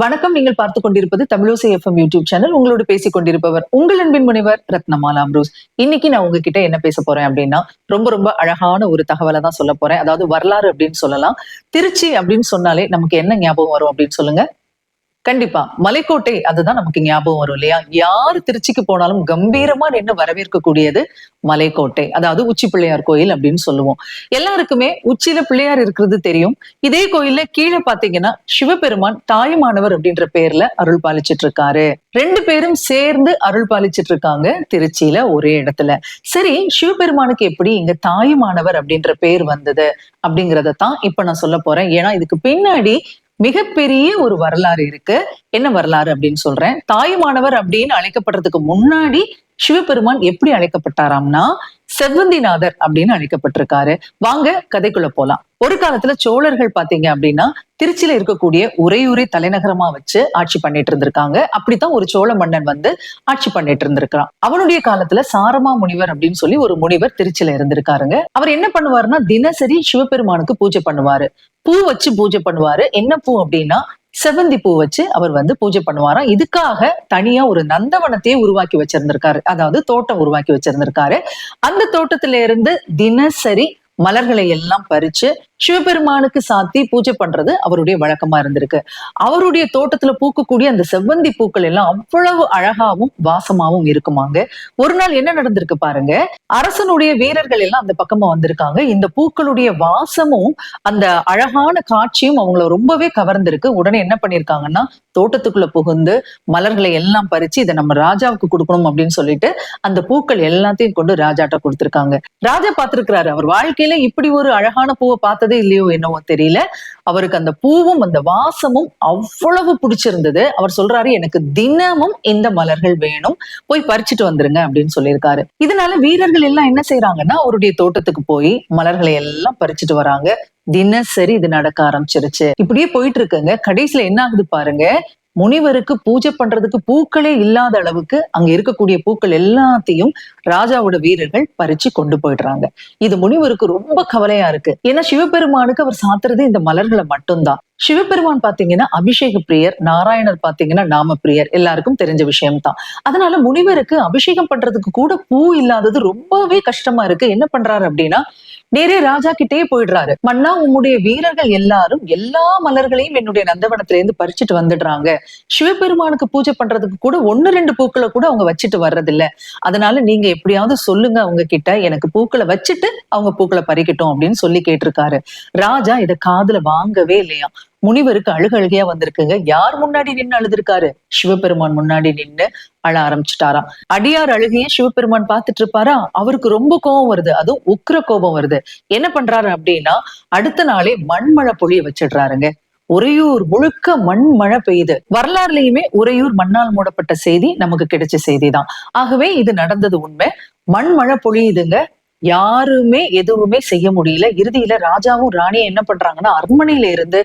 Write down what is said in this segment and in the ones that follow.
வணக்கம். நீங்கள் பார்த்துக் கொண்டிருப்பது தமிழோசை எஃப்எம் யூடியூப் சேனல். உங்களோடு பேசிக் கொண்டிருப்பவர் உங்கள் அன்பின் முனைவர் ரத்னமாலா அம்ரோஸ். இன்னைக்கு நான் உங்ககிட்ட என்ன பேச போறேன் அப்படின்னா, ரொம்ப ரொம்ப அழகான ஒரு தகவலை தான் சொல்ல போறேன். அதாவது வரலாறு அப்படின்னு சொல்லலாம். திருச்சி அப்படின்னு சொன்னாலே நமக்கு என்ன ஞாபகம் வரும் அப்படின்னு சொல்லுங்க? கண்டிப்பா மலைக்கோட்டை, அதுதான் நமக்கு ஞாபகம் வரும் இல்லையா? யாரு திருச்சிக்கு போனாலும் கம்பீரமா நின்று வரவேற்கக்கூடியது மலைக்கோட்டை. அதாவது உச்சி பிள்ளையார் கோயில் அப்படின்னு சொல்லுவோம். எல்லாருக்குமே உச்சியில பிள்ளையார் இருக்கிறது தெரியும். இதே கோயில்ல கீழே பாத்தீங்கன்னா சிவபெருமான் தாயுமானவர் அப்படின்ற பேர்ல அருள் பாலிச்சிட்டு இருக்காரு. ரெண்டு பேரும் சேர்ந்து அருள் பாலிச்சிட்டு இருக்காங்க திருச்சியில ஒரே இடத்துல. சரி, சிவபெருமானுக்கு எப்படி இங்க தாயுமானவர் அப்படின்ற பேர் வந்தது அப்படிங்கறதான் இப்ப நான் சொல்ல போறேன். ஏன்னா இதுக்கு பின்னாடி மிகப்பெரிய ஒரு வரலாறு இருக்கு. என்ன வரலாறு அப்படின்னு சொல்றேன். தாயுமானவர் அப்படின்னு அழைக்கப்படுறதுக்கு முன்னாடி சிவபெருமான் எப்படி அழைக்கப்பட்டாராம்னா செவ்வந்திநாதர் அப்படின்னு அழைக்கப்பட்டிருக்காரு. வாங்க கதைக்குள்ள போலாம். ஒரு காலத்துல சோழர்கள் பாத்தீங்க அப்படின்னா திருச்சியில இருக்கக்கூடிய உறையூரை தலைநகரமா வச்சு ஆட்சி பண்ணிட்டு இருந்திருக்காங்க. அப்படித்தான் ஒரு சோழ மன்னன் வந்து ஆட்சி பண்ணிட்டு இருந்திருக்கான். அவனுடைய காலத்துல சாரமா முனிவர் அப்படின்னு சொல்லி ஒரு முனிவர் திருச்சியில இருந்திருக்காருங்க. அவர் என்ன பண்ணுவாருன்னா தினசரி சிவபெருமானுக்கு பூஜை பண்ணுவாரு. பூ வச்சு பூஜை பண்ணுவாரு. என்ன பூ அப்படின்னா செவ்வந்தி பூ வச்சு அவர் வந்து பூஜை பண்ணுவாராம். இதுக்காக தனியா ஒரு நந்தவனத்தையே உருவாக்கி வச்சிருந்திருக்காரு. அதாவது தோட்டம் உருவாக்கி வச்சிருந்திருக்காரு. அந்த தோட்டத்தில இருந்து தினசரி மலர்களை எல்லாம் பறிச்சு சிவபெருமானுக்கு சாத்தி பூஜை பண்றது அவருடைய வழக்கமா இருந்திருக்கு. அவருடைய தோட்டத்துல பூக்கக்கூடிய அந்த செவ்வந்தி பூக்கள் எல்லாம் அவ்வளவு அழகாவும் வாசமாவும் இருக்குமாங்க. ஒரு நாள் என்ன நடந்திருக்கு பாருங்க. அரசனுடைய வீரர்கள் எல்லாம் அந்த பக்கமா வந்திருக்காங்க. இந்த பூக்களுடைய வாசமும் அந்த அழகான காட்சியும் அவங்கள ரொம்பவே கவர்ந்திருக்கு. உடனே என்ன பண்ணிருக்காங்கன்னா தோட்டத்துக்குள்ள புகுந்து மலர்களை எல்லாம் பறிச்சு இதை நம்ம ராஜாவுக்கு கொடுக்கணும் அப்படின்னு சொல்லிட்டு அந்த பூக்கள் எல்லாத்தையும் கொண்டு ராஜாட்ட கொடுத்திருக்காங்க. ராஜா பார்த்திருக்கிறாரு. அவர் வாழ்க்கையில இப்படி ஒரு அழகான பூவை பார்த்ததே இல்லையோ என்னவோ தெரியல. அவருக்கு அந்த பூவும் அந்த வாசமும் அவ்வளவு பிடிச்சிருந்தது. அவர் சொல்றாரு, எனக்கு தினமும் இந்த மலர்கள் வேணும், போய் பறிச்சுட்டு வந்துருங்க அப்படின்னு சொல்லியிருக்காரு. இதனால வீரர்கள் எல்லாம் என்ன செய்யறாங்கன்னா அவருடைய தோட்டத்துக்கு போய் மலர்களை எல்லாம் பறிச்சுட்டு வராங்க. தினசரி இது நடக்க ஆரம்பிச்சிருச்சு. இப்படியே போயிட்டு இருக்குங்க. கடைசியில என்ன ஆகுது பாருங்க. முனிவருக்கு பூஜை பண்றதுக்கு பூக்களே இல்லாத அளவுக்கு அங்க இருக்கக்கூடிய பூக்கள் எல்லாத்தையும் ராஜாவோட வீரர்கள் பறிச்சு கொண்டு போயிடுறாங்க. இது முனிவருக்கு ரொம்ப கவலையா இருக்கு. ஏன்னா சிவபெருமானுக்கு அவர் சாத்துறது இந்த மலர்களை மட்டும்தான். சிவபெருமான் பாத்தீங்கன்னா அபிஷேக பிரியர், நாராயணர் பாத்தீங்கன்னா நாம பிரியர், எல்லாருக்கும் தெரிஞ்ச விஷயம்தான். அதனால முனிவருக்கு அபிஷேகம் பண்றதுக்கு கூட பூ இல்லாதது ரொம்பவே கஷ்டமா இருக்கு. என்ன பண்றாரு அப்படின்னா நேரே ராஜா கிட்டே போயிடுறாரு. மன்னா, உம்முடைய வீரர்கள் எல்லாரும் எல்லா மலர்களையும் என்னுடைய நந்தவனத்துல இருந்து பறிச்சுட்டு வந்துடுறாங்க. சிவபெருமானுக்கு பூஜை பண்றதுக்கு கூட 1-2 பூக்களை கூட அவங்க வச்சுட்டு வர்றதில்ல. அதனால நீங்க எப்படியாவது சொல்லுங்க அவங்க கிட்ட, எனக்கு பூக்களை வச்சுட்டு அவங்க பூக்களை பறிக்கட்டும் அப்படின்னு சொல்லி கேட்டிருக்காரு. ராஜா இத காதுல வாங்கவே இல்லையா. முனிவருக்கு அழுகழுகையா வந்திருக்குங்க. யார் முன்னாடி நின்று அழுதுருக்காரு? சிவபெருமான் முன்னாடி நின்று அழ ஆரம்பிச்சுட்டாராம். அடியார் அழுகைய சிவபெருமான் பார்த்துட்டு இருப்பாரா? அவருக்கு ரொம்ப கோபம் வருது. அதுவும் உக்கிர கோபம் வருது. என்ன பண்றாரு அப்படின்னா அடுத்த நாளே மண்மழை பொழிய வச்சிடுறாருங்க. உறையூர் முழுக்க மண் மழை பெய்யுது. வரலாறுலயுமே உறையூர் மண்ணால் மூடப்பட்ட செய்தி நமக்கு கிடைச்ச செய்திதான். ஆகவே இது நடந்தது உண்மை. மண் மழை பொழியுதுங்க. யாருமே எதுவுமே செய்ய முடியல. இறுதியில ராஜாவும் ராணியும் என்ன பண்றாங்கன்னா அரண்மனையில இருந்து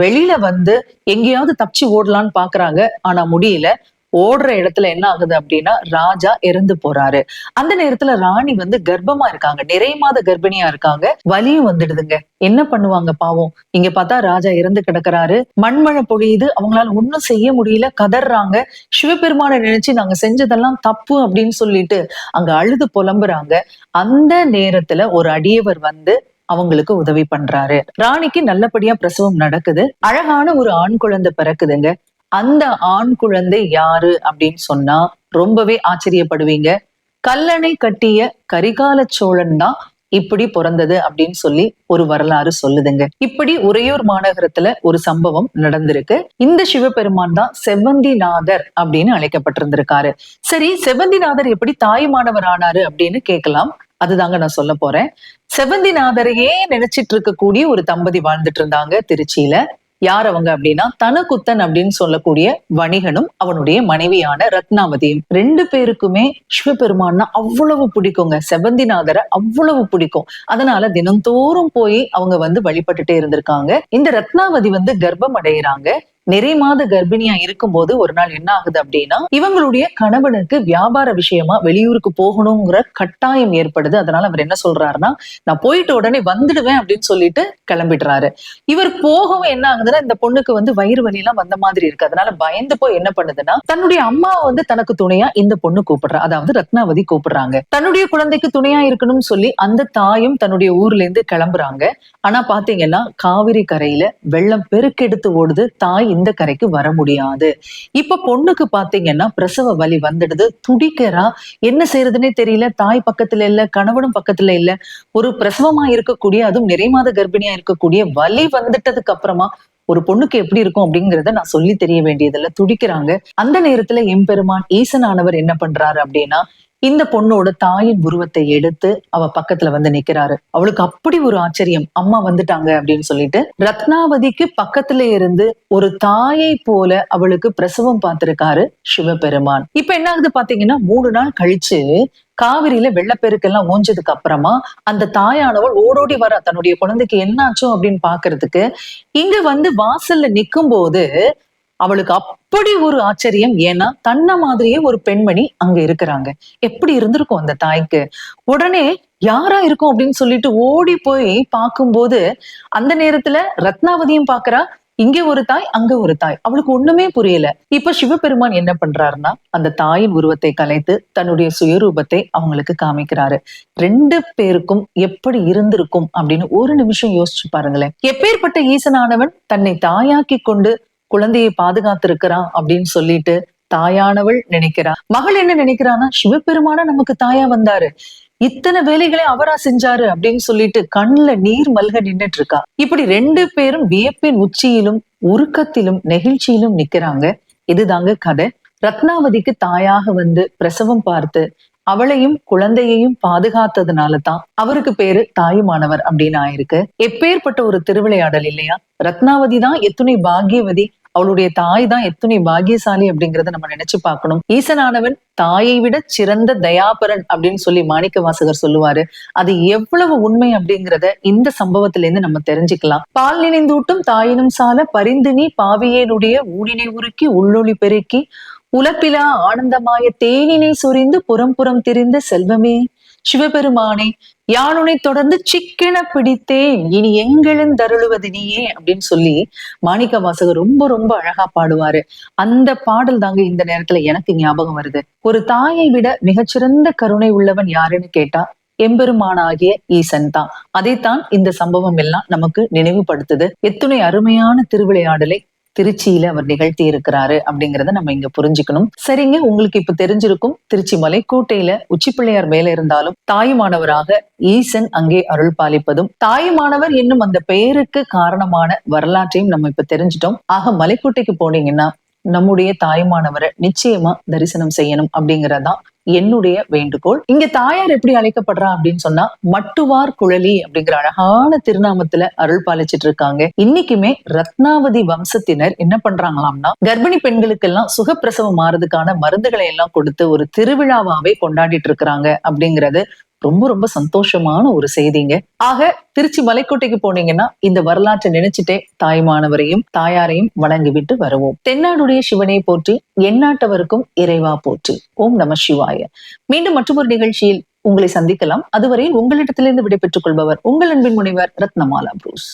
வெளியில வந்து எங்கேயாவது தப்பிச்சு ஓடலான்னு பாக்குறாங்க. ஆனா முடியல. ஓடுற இடத்துல என்ன ஆகுது அப்படின்னா ராஜா இறந்து போறாரு. அந்த நேரத்துல ராணி வந்து கர்ப்பமா இருக்காங்க. நிறை மாத கர்ப்பிணியா இருக்காங்க. வலியும் வந்துடுதுங்க. என்ன பண்ணுவாங்க பாவம். இங்க பார்த்தா ராஜா இறந்து கிடக்குறாரு. மண்மழை பொழியுது. அவங்களால ஒண்ணும் செய்ய முடியல. கதறாங்க. சிவபெருமானை நினைச்சு நாங்க செஞ்சதெல்லாம் தப்பு அப்படின்னு சொல்லிட்டு அங்க அழுது புலம்புறாங்க. அந்த நேரத்துல ஒரு அடியவர் வந்து அவங்களுக்கு உதவி பண்றாரு. ராணிக்கு நல்லபடியா பிரசவம் நடக்குது. அழகான ஒரு ஆண் குழந்தை பிறக்குதுங்க. அந்த ஆண் குழந்தை யாரு அப்படின்னு சொன்னா ரொம்பவே ஆச்சரியப்படுவீங்க. கல்லணை கட்டிய கரிகால சோழன் தான் இப்படி பிறந்தது அப்படின்னு சொல்லி ஒரு வரலாறு சொல்லுதுங்க. இப்படி உறையூர் மாநகரத்துல ஒரு சம்பவம் நடந்திருக்கு. இந்த சிவபெருமான் தான் செவ்வந்திநாதர் அப்படின்னு அழைக்கப்பட்டிருந்திருக்காரு. சரி, செவ்வந்திநாதர் எப்படி தாயுமானவர் ஆனாரு அப்படின்னு கேட்கலாம். அதுதாங்க நான் சொல்ல போறேன். செவ்வந்திநாதரையே நினைச்சிட்டு இருக்கக்கூடிய ஒரு தம்பதி வாழ்ந்துட்டு இருந்தாங்க திருச்சியில. யார் அவங்க அப்படின்னா தனகுத்தன் அப்படின்னு சொல்லக்கூடிய வணிகனும் அவனுடைய மனைவியான ரத்னாவதியும். 2 பேருக்குமே சிவபெருமான்னா அவ்வளவு பிடிக்குங்க. செவ்வந்திநாதரை அவ்வளவு பிடிக்கும். அதனால தினந்தோறும் போய் அவங்க வந்து வழிபட்டுட்டே இருந்திருக்காங்க. இந்த ரத்னாவதி வந்து கர்ப்பம் அடைகிறாங்க. நிறை மாத கர்ப்பிணியா இருக்கும்போது ஒரு நாள் என்ன ஆகுது அப்படின்னா, இவங்களுடைய கணவனுக்கு வியாபார விஷயமா வெளியூருக்கு போகணுங்கிற கட்டாயம் ஏற்படுது. அதனால அவர் என்ன சொல்றாருன்னா, நான் போயிட்டு உடனே வந்துடுவேன் அப்படின்னு சொல்லிட்டு கிளம்பிடுறாரு. இவர் போகவும் என்ன ஆகுதுன்னா, இந்த பொண்ணுக்கு வயிறு வலி எல்லாம் வந்த மாதிரி இருக்கு. அதனால பயந்து போய் என்ன பண்ணுதுன்னா, தன்னுடைய அம்மாவை தனக்கு துணையா இந்த பொண்ணு கூப்பிடுறா. அதாவது ரத்னாவதி கூப்பிடுறாங்க. தன்னுடைய குழந்தைக்கு துணையா இருக்கணும்னு சொல்லி அந்த தாயும் தன்னுடைய ஊர்ல இருந்து கிளம்புறாங்க. ஆனா பாத்தீங்கன்னா, காவிரி கரையில வெள்ளம் பெருக்கெடுத்து ஓடுது. தாய் இந்த கரைக்கு வர முடியாது. இப்ப பொண்ணுக்கு பாத்தீங்கன்னா பிரசவ வலி வந்துடுது. துடிக்கிறா. என்ன செய்யறதுன்னே தெரியல. தாய் பக்கத்துல இல்ல, கணவனும் பக்கத்துல இல்ல. ஒரு பிரசவமா இருக்கக்கூடிய, அதுவும் நிறை மாத கர்ப்பிணியா இருக்கக்கூடிய, வலி வந்துட்டதுக்கு அப்புறமா ஒரு பொண்ணுக்கு எப்படி இருக்கும் அப்படிங்கறத நான் சொல்லி தெரிய வேண்டியதில்ல. துடிக்கிறாங்க. அந்த நேரத்துல எம்பெருமான் ஈசனானவர் என்ன பண்றாரு அப்படின்னா, இந்த பொண்ணோட தாயின் உருவத்தை எடுத்து அவ பக்கத்துல நிக்கிறாரு. அவளுக்கு அப்படி ஒரு ஆச்சரியம், அம்மா வந்துட்டாங்க அப்படின்னு சொல்லிட்டு ரத்னாவதிக்கு பக்கத்துல இருந்து ஒரு தாயை போல அவளுக்கு பிரசவம் பார்த்திருக்காரு சிவபெருமான். இப்ப என்ன ஆகுது பாத்தீங்கன்னா, 3 நாள் கழிச்சு காவிரியில வெள்ளப்பெருக்கெல்லாம் ஓஞ்சதுக்கு அப்புறமா அந்த தாயானவள் ஓடோடி வர தன்னுடைய குழந்தைக்கு என்னாச்சோ அப்படின்னு பாக்குறதுக்கு. இங்க வாசல்ல நிக்கும் போது அவளுக்கு அப்படி ஒரு ஆச்சரியம். ஏன்னா தன்ன மாதிரியே ஒரு பெண்மணி அங்க இருக்கிறாங்க. எப்படி இருந்திருக்கும் அந்த தாய்க்கு. உடனே யாரா இருக்கும் அப்படின்னு சொல்லிட்டு ஓடி போய் பார்க்கும்போது, அந்த நேரத்துல ரத்னாவதியும் பாக்குறா. இங்க ஒரு தாய், அங்க ஒரு தாய். அவளுக்கு ஒண்ணுமே புரியல. இப்ப சிவபெருமான் என்ன பண்றாருன்னா, அந்த தாயின் உருவத்தை கலைத்து தன்னுடைய சுயரூபத்தை அவங்களுக்கு காமிக்கிறாரு. 2 பேருக்கும் எப்படி இருந்திருக்கும் அப்படின்னு ஒரு நிமிஷம் யோசிச்சு பாருங்களேன். எப்பேற்பட்ட ஈசனானவன் தன்னை தாயாக்கி கொண்டு குழந்தையை பாதுகாத்திருக்கிறான் அப்படின்னு சொல்லிட்டு தாயானவள் நினைக்கிறா. மகள் என்ன நினைக்கிறான்னா, சிவபெருமான நமக்கு தாயா வந்தாரு, இத்தனை வேலைகளை அவரா செஞ்சாரு அப்படின்னு சொல்லிட்டு கண்ணுல நீர் மல்க நின்னுட்டு இருக்கா. இப்படி 2 பேரும் வியப்பின் உச்சியிலும் உருக்கத்திலும் நெகிழ்ச்சியிலும் நிக்கிறாங்க. இதுதாங்க கதை. ரத்னாவதிக்கு தாயாக பிரசவம் பார்த்து அவளையும் குழந்தையையும் பாதுகாத்ததுனாலதான் அவருக்கு பேரு தாயுமானவர் அப்படின்னு ஆயிருக்கு. எப்பேற்பட்ட ஒரு திருவிளையாடல் இல்லையா? ரத்னாவதி தான் எத்துணை பாக்கியவதி, அவளுடைய தாய் தான் எத்துணை பாக்கியசாலி அப்படிங்கறத நம்ம நினைச்சு பார்க்கணும். ஈசனானவன் தாயை விட சிறந்த தயாபரன் அப்படின்னு சொல்லி மாணிக்க வாசகர் சொல்லுவாரு. அது எவ்வளவு உண்மை அப்படிங்கறத இந்த சம்பவத்தில இருந்து நம்ம தெரிஞ்சுக்கலாம். பால் நினைந்தூட்டும் தாயினும் சால பரிந்தினி பாவியேனுடைய ஊழினை உருக்கி உள்ளொளி பெருக்கி உலப்பிலா ஆனந்தமாய தேனினை சொரிந்து புறம் புறம் திரிந்த செல்வமே சிவபெருமானே, யானுனை தொடர்ந்து சிக்கென பிடித்தேன், இனி எங்கெழுந்தருளுவது நீயே அப்படின்னு சொல்லி மாணிக்க வாசகர் ரொம்ப ரொம்ப அழகா பாடுவாரு. அந்த பாடல் தாங்க இந்த நேரத்துல எனக்கு ஞாபகம் வருது. ஒரு தாயை விட மிகச்சிறந்த கருணை உள்ளவன் யாருன்னு கேட்டா எம்பெருமானாகிய ஈசன் தான். அதைத்தான் இந்த சம்பவம் எல்லாம் நமக்கு நினைவுபடுத்துது. எத்துணை அருமையான திருவிளையாடலை திருச்சியில அவர் நிகழ்த்தி இருக்கிறாரு அப்படிங்கறத நம்ம இங்க புரிஞ்சுக்கணும். சரிங்க, உங்களுக்கு இப்ப தெரிஞ்சிருக்கும். திருச்சி மலைக்கோட்டையில உச்சி பிள்ளையார் மேல இருந்தாலும் தாயுமானவராக ஈசன் அங்கே அருள் பாலிப்பதும், தாயுமானவர் என்னும் அந்த பெயருக்கு காரணமான வரலாற்றையும் நம்ம இப்ப தெரிஞ்சிட்டோம். ஆக மலைக்கோட்டைக்கு போனீங்கன்னா நம்முடைய தாயுமானவரை நிச்சயமா தரிசனம் செய்யணும் அப்படிங்கறதுதான் என்னுடைய வேண்டுகோள். இங்க தாயார் எப்படி அழைக்கப்படுறா அப்படின்னு சொன்னா, மட்டுவார் குழலி அப்படிங்கிற அழகான திருநாமத்துல அருள் பாலிச்சிட்டு இருக்காங்க. இன்னைக்குமே ரத்னாவதி வம்சத்தினர் என்ன பண்றாங்களாம்னா, கர்ப்பிணி பெண்களுக்கு எல்லாம் சுகப்பிரசவம் ஆறதுக்கான மருந்துகளை எல்லாம் கொடுத்து ஒரு திருவிழாவாவே கொண்டாடிட்டு இருக்கிறாங்க அப்படிங்கிறது ரொம்ப ரொம்ப சந்தோஷமான ஒரு செய்திங்க. ஆக திருச்சி மலைக்கோட்டைக்கு போனீங்கன்னா இந்த வரலாற்றை நினைச்சிட்டே தாய்மானவரையும் தாயாரையும் வணங்கிவிட்டு வருவோம். தென்னாடுடைய சிவனை போற்றி, எந்நாட்டவருக்கும் இறைவா போற்றி. ஓம் நம சிவாய. மீண்டும் மற்றொரு நிகழ்ச்சியில் உங்களை சந்திக்கலாம். அதுவரை உங்களிடத்திலிருந்து விடைபெற்றுக் கொள்பவர் உங்கள் அன்பின் முனைவர் ரத்னமாலா புரூஸ்.